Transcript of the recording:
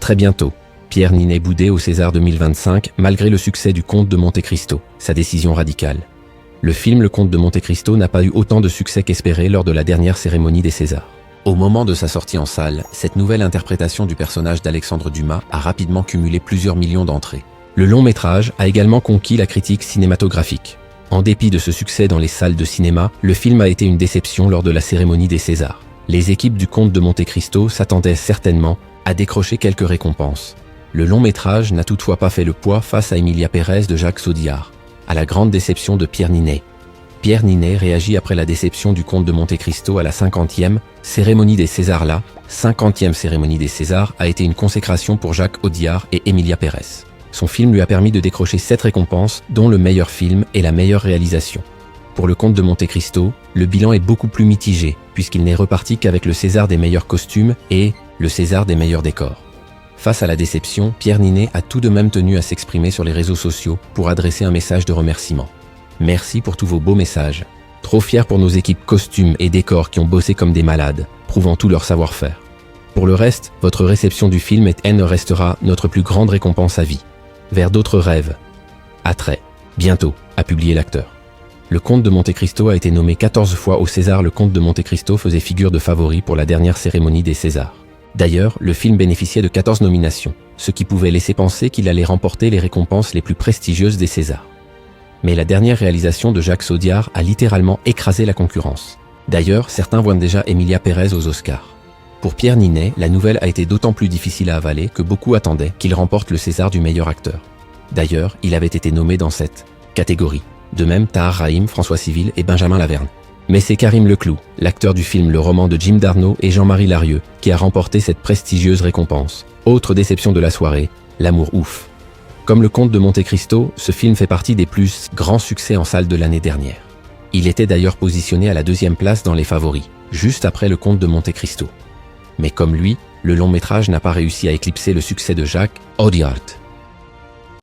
très bientôt. Pierre Ninet boudé au César 2025 malgré le succès du Comte de Monte-Cristo, sa décision radicale. Le film Le Comte de Monte-Cristo n'a pas eu autant de succès qu'espéré lors de la dernière cérémonie des Césars. Au moment de sa sortie en salle, cette nouvelle interprétation du personnage d'Alexandre Dumas a rapidement cumulé plusieurs millions d'entrées. Le long métrage a également conquis la critique cinématographique. En dépit de ce succès dans les salles de cinéma, le film a été une déception lors de la cérémonie des Césars. Les équipes du Comte de Monte-Cristo s'attendaient certainement à décrocher quelques récompenses. Le long métrage n'a toutefois pas fait le poids face à Emilia Pérez de Jacques Audiard, à la grande déception de Pierre Ninet. Pierre Ninet réagit après la déception du Comte de Monte-Cristo à la 50e cérémonie des Césars. La 50e cérémonie des Césars a été une consécration pour Jacques Audiard et Emilia Pérez. Son film lui a permis de décrocher 7 récompenses, dont le meilleur film et la meilleure réalisation. Pour le Comte de Monte-Cristo, le bilan est beaucoup plus mitigé, puisqu'il n'est reparti qu'avec le César des meilleurs costumes et le César des meilleurs décors. Face à la déception, Pierre Ninet a tout de même tenu à s'exprimer sur les réseaux sociaux pour adresser un message de remerciement. Merci pour tous vos beaux messages. Trop fier pour nos équipes costumes et décors qui ont bossé comme des malades, prouvant tout leur savoir-faire. Pour le reste, votre réception du film restera notre plus grande récompense à vie. Vers d'autres rêves. À très bientôt, a publié l'acteur. Le Comte de Monte-Cristo a été nommé 14 fois au César. Le Comte de Monte-Cristo faisait figure de favori pour la dernière cérémonie des Césars. D'ailleurs, le film bénéficiait de 14 nominations, ce qui pouvait laisser penser qu'il allait remporter les récompenses les plus prestigieuses des Césars. Mais la dernière réalisation de Jacques Audiard a littéralement écrasé la concurrence. D'ailleurs, certains voient déjà Emilia Pérez aux Oscars. Pour Pierre Ninet, la nouvelle a été d'autant plus difficile à avaler que beaucoup attendaient qu'il remporte le César du meilleur acteur. D'ailleurs, il avait été nommé dans cette catégorie. De même, Tahar Rahim, François Civil et Benjamin Laverne. Mais c'est Karim Leclou, l'acteur du film Le Roman de Jim Darnaud et Jean-Marie Larieux, qui a remporté cette prestigieuse récompense. Autre déception de la soirée, l'amour ouf. Comme Le Comte de Monte-Cristo, ce film fait partie des plus grands succès en salle de l'année dernière. Il était d'ailleurs positionné à la 2e place dans les favoris, juste après Le Comte de Monte-Cristo. Mais comme lui, le long métrage n'a pas réussi à éclipser le succès de Jacques Audiard.